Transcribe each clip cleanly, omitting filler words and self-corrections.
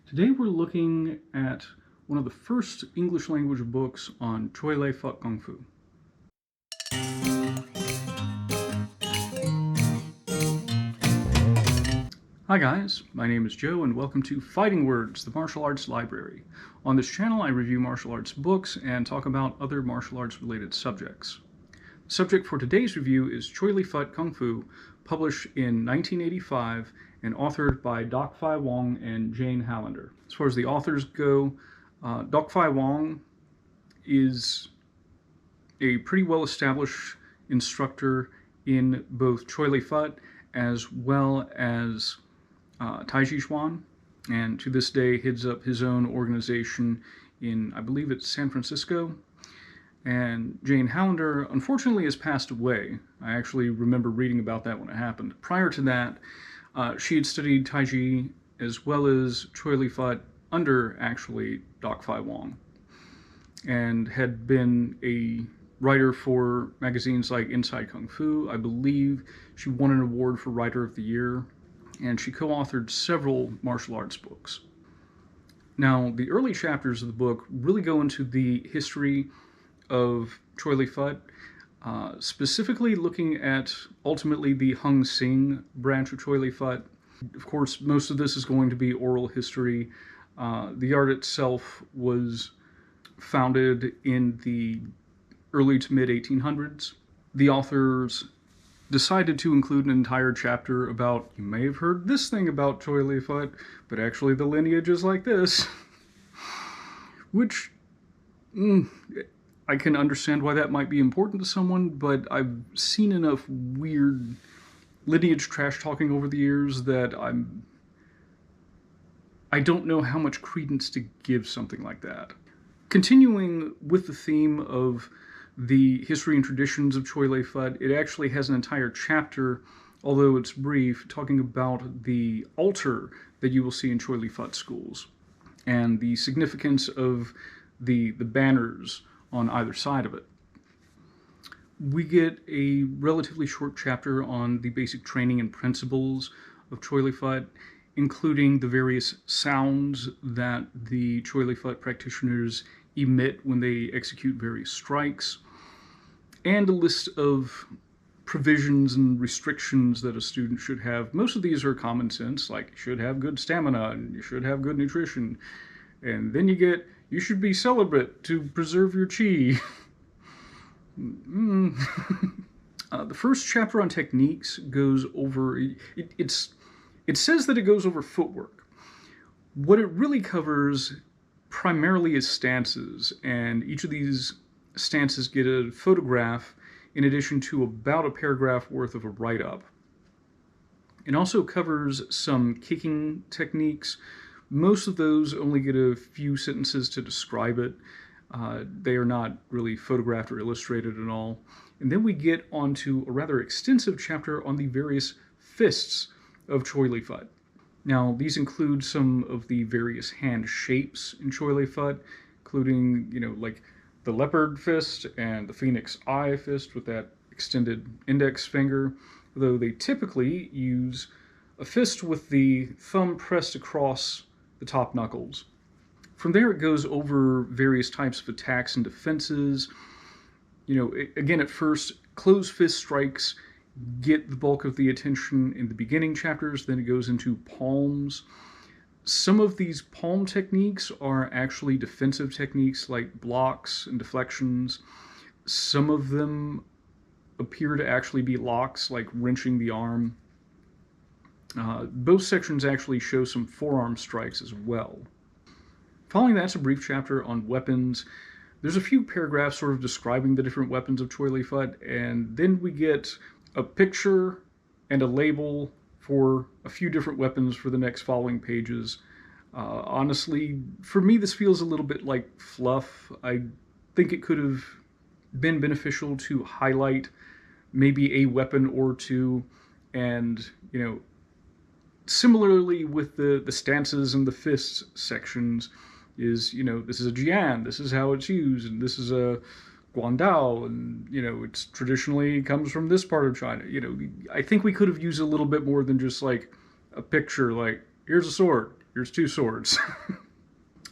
Today we're looking at one of the first English language books on Choy Li Fut Kung Fu. Hi guys, my name is Joe and welcome to Fighting Words, the martial arts library. On this channel I review martial arts books and talk about other martial arts related subjects. The subject for today's review is Choy Li Fut Kung Fu, published in 1985 and authored by Dok-Fai Wong and Jane Hallander. As far as the authors go, Dok-Fai Wong is a pretty well-established instructor in both Choy Li Fut as well as Tai Chi Chuan, and to this day heads up his own organization in, I believe it's San Francisco. And Jane Hallander, unfortunately, has passed away. I actually remember reading about that when it happened. Prior to that, she had studied Tai Chi as well as Choy Li Fut under, actually, Dok-Fai Wong, and had been a writer for magazines like Inside Kung Fu. I believe she won an award for Writer of the Year, and she co-authored several martial arts books. Now, the early chapters of the book really go into the history of Choy Li Fut, specifically looking at ultimately the Hung Sing branch of Choy Li Fut. Of course, most of this is going to be oral history. The art itself was founded in the early to mid 1800s. The authors decided to include an entire chapter about, you may have heard this thing about Choy Li Fut, but actually the lineage is like this. Which, I can understand why that might be important to someone, but I've seen enough weird lineage trash talking over the years that I don't know how much credence to give something like that. Continuing with the theme of the history and traditions of Choy Li Fut, it actually has an entire chapter, although it's brief, talking about the altar that you will see in Choy Li Fut schools and the significance of the banners on either side of it. We get a relatively short chapter on the basic training and principles of Choy Li Fut, including the various sounds that the Choy Li Fut practitioners emit when they execute various strikes, and a list of provisions and restrictions that a student should have. Most of these are common sense, like you should have good stamina and you should have good nutrition. And then you should be celibate to preserve your chi. The first chapter on techniques goes over, it says that it goes over footwork. What it really covers primarily is stances, and each of these stances get a photograph in addition to about a paragraph worth of a write-up. It also covers some kicking techniques. Most of those only get a few sentences to describe it. They are not really photographed or illustrated at all. And then we get onto a rather extensive chapter on the various fists of Choy Li Fut. Now, these include some of the various hand shapes in Choy Li Fut, including, like the leopard fist and the phoenix eye fist with that extended index finger, though they typically use a fist with the thumb pressed across the top knuckles. From there it goes over various types of attacks and defenses. Again, at first, closed fist strikes get the bulk of the attention in the beginning chapters, then it goes into palms. Some of these palm techniques are actually defensive techniques like blocks and deflections. Some of them appear to actually be locks, like wrenching the arm. Both sections actually show some forearm strikes as well. Following that's a brief chapter on weapons. There's a few paragraphs sort of describing the different weapons of Choy Li Fut, and then we get a picture and a label for a few different weapons for the next following pages. Honestly, for me this feels a little bit like fluff. I think it could have been beneficial to highlight maybe a weapon or two, and similarly with the stances and the fists sections is, this is a jian, this is how it's used, and this is a guandao, and it's traditionally comes from this part of China. I think we could have used a little bit more than just like a picture, like here's a sword, here's two swords.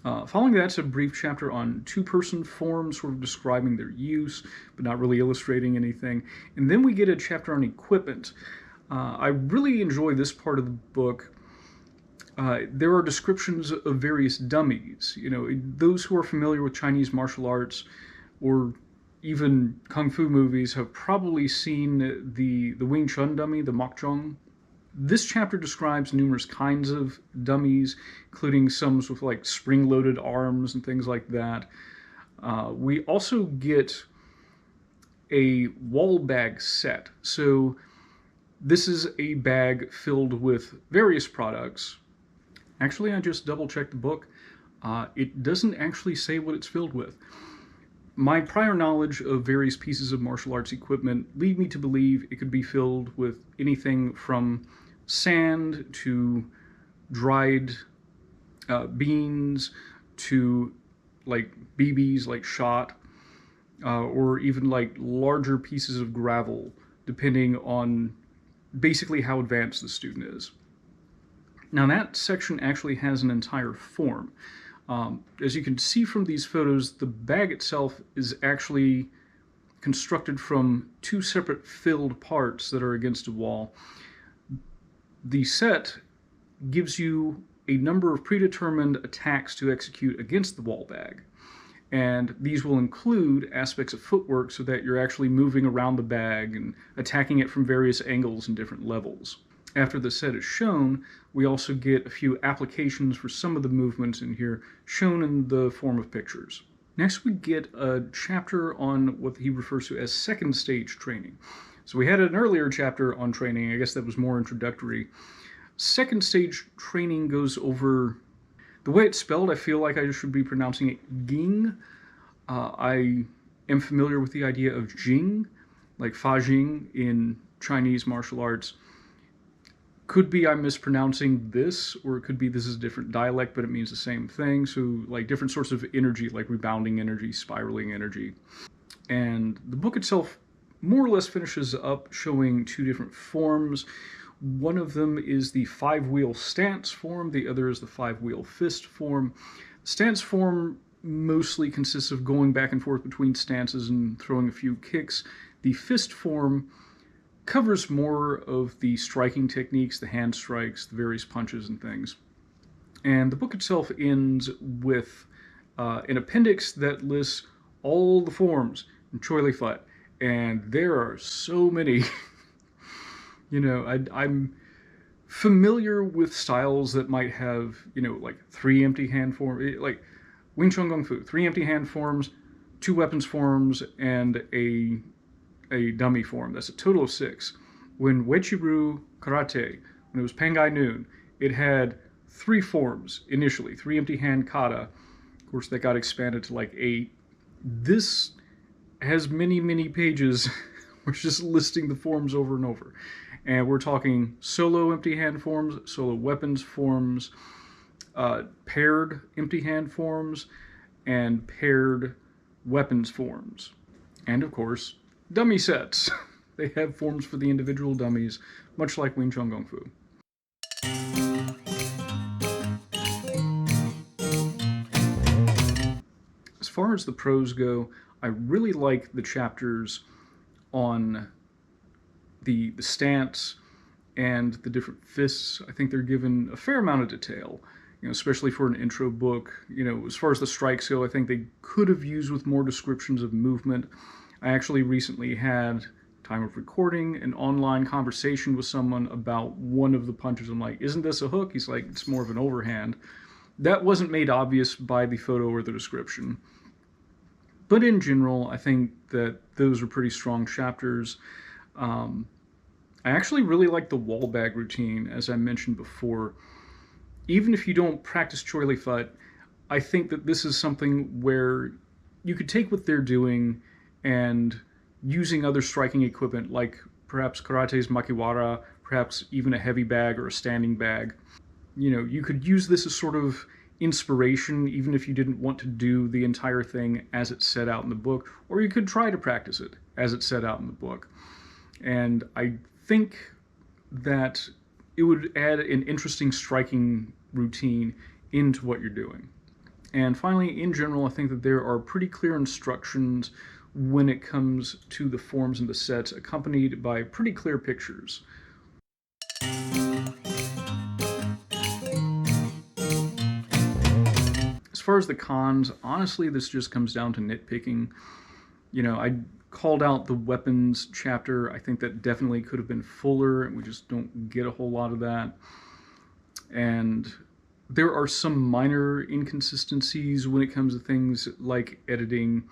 Following that's a brief chapter on two-person forms, sort of describing their use, but not really illustrating anything. And then we get a chapter on equipment. I really enjoy this part of the book. There are descriptions of various dummies. You know, those who are familiar with Chinese martial arts or even kung fu movies have probably seen the Wing Chun dummy, the Mok Chong. This chapter describes numerous kinds of dummies, including some with like spring-loaded arms and things like that. We also get a wall bag set. So this is a bag filled with various products. Actually, I just double-checked the book. It doesn't actually say what it's filled with. My prior knowledge of various pieces of martial arts equipment lead me to believe it could be filled with anything from sand to dried beans to like BBs, like shot, or even like larger pieces of gravel, depending on basically how advanced the student is. Now that section actually has an entire form. As you can see from these photos, the bag itself is actually constructed from two separate filled parts that are against a wall. The set gives you a number of predetermined attacks to execute against the wall bag. And these will include aspects of footwork so that you're actually moving around the bag and attacking it from various angles and different levels. After the set is shown, we also get a few applications for some of the movements in here, shown in the form of pictures. Next, we get a chapter on what he refers to as second stage training. So we had an earlier chapter on training, I guess that was more introductory. Second stage training goes over, the way it's spelled, I feel like I should be pronouncing it ging. I am familiar with the idea of jing, like fa jing in Chinese martial arts. Could be I'm mispronouncing this, or it could be this is a different dialect, but it means the same thing. So like different sorts of energy, like rebounding energy, spiraling energy. And the book itself more or less finishes up showing two different forms. One of them is the five-wheel stance form, the other is the five-wheel fist form. The stance form mostly consists of going back and forth between stances and throwing a few kicks. The fist form covers more of the striking techniques, the hand strikes, the various punches and things. And the book itself ends with an appendix that lists all the forms in Choy Li Fut. And there are so many. You know, I'm familiar with styles that might have, you know, like 3 empty hand forms, like Wing Chun Kung Fu, 3 empty hand forms, 2 weapons forms, and a dummy form. That's a total of 6. When Uechi-ryu Karate, when it was Pangai Noon, it had 3 forms initially, 3 empty hand kata. Of course, that got expanded to like 8. This has many, many pages. We're just listing the forms over and over. And we're talking solo empty hand forms, solo weapons forms, paired empty hand forms, and paired weapons forms. And of course, dummy sets. They have forms for the individual dummies, much like Wing Chun Kung Fu. As far as the prose go, I really like the chapters on the stance and the different fists. I think they're given a fair amount of detail, you know, especially for an intro book. You know, as far as the strikes go, I think they could have used with more descriptions of movement. I actually recently had, time of recording, an online conversation with someone about one of the punches. I'm like, isn't this a hook? He's like, it's more of an overhand. That wasn't made obvious by the photo or the description. But in general, I think that those are pretty strong chapters. I actually really like the wall bag routine, as I mentioned before. Even if you don't practice Choy Li Fut, I think that this is something where you could take what they're doing and using other striking equipment, like perhaps karate's makiwara, perhaps even a heavy bag or a standing bag. You know, you could use this as sort of inspiration, even if you didn't want to do the entire thing as it's set out in the book, or you could try to practice it as it's set out in the book. And I think that it would add an interesting striking routine into what you're doing. And finally, in general, I think that there are pretty clear instructions when it comes to the forms and the sets, accompanied by pretty clear pictures. As far as the cons, honestly, this just comes down to nitpicking. I called out the weapons chapter. I think that definitely could have been fuller, and we just don't get a whole lot of that. And there are some minor inconsistencies when it comes to things like editing.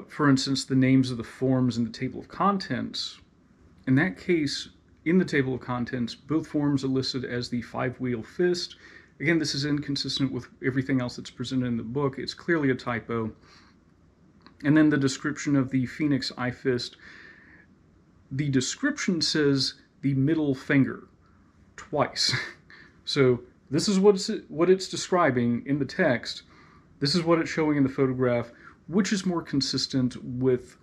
For instance, the names of the forms in the table of contents. In that case, in the table of contents, both forms are listed as the 5-wheel fist. Again, this is inconsistent with everything else that's presented in the book. It's clearly a typo. And then the description of the Phoenix Eye Fist. The description says the middle finger twice. So this is what it's describing in the text. This is what it's showing in the photograph, which is more consistent with,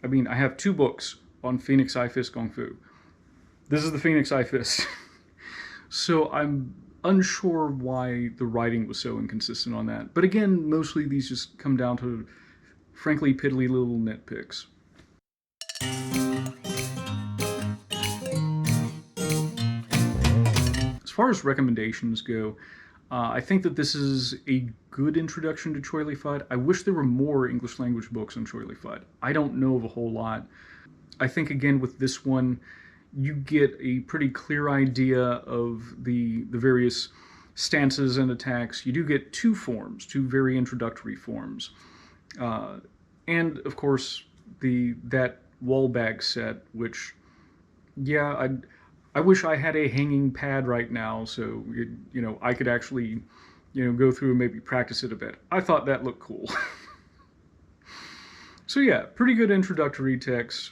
I have 2 books on Phoenix Eye Fist Kung Fu. This is the Phoenix Eye Fist. So I'm unsure why the writing was so inconsistent on that. But again, mostly these just come down to, frankly, piddly little nitpicks. As far as recommendations go, I think that this is a good introduction to Choy Li Fut. I wish there were more English language books on Choy Li Fut. I don't know of a whole lot. I think, again, with this one, you get a pretty clear idea of the various stances and attacks. You do get 2 forms, 2 very introductory forms. And, of course, that wall bag set, which, yeah, I wish I had a hanging pad right now so, I could actually, go through and maybe practice it a bit. I thought that looked cool. So yeah, pretty good introductory text.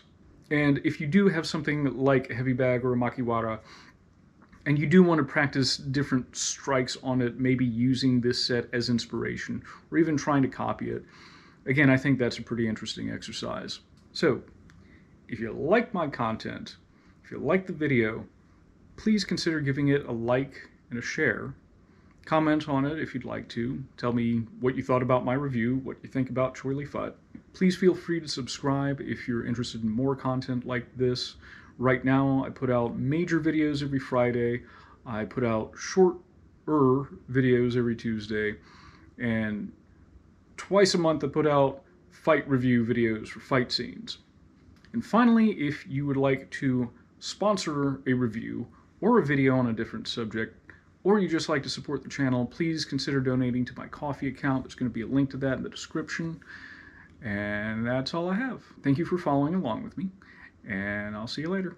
And if you do have something like a heavy bag or a makiwara, and you do want to practice different strikes on it, maybe using this set as inspiration, or even trying to copy it, again, I think that's a pretty interesting exercise. So, if you like my content, if you like the video, please consider giving it a like and a share. Comment on it if you'd like to. Tell me what you thought about my review, what you think about Choy Li Fut. Please feel free to subscribe if you're interested in more content like this. Right now, I put out major videos every Friday. I put out shorter videos every Tuesday. And twice a month, I put out fight review videos for fight scenes. And finally, if you would like to sponsor a review or a video on a different subject, or you just like to support the channel, please consider donating to my Ko-fi account. There's going to be a link to that in the description. And that's all I have. Thank you for following along with me, and I'll see you later.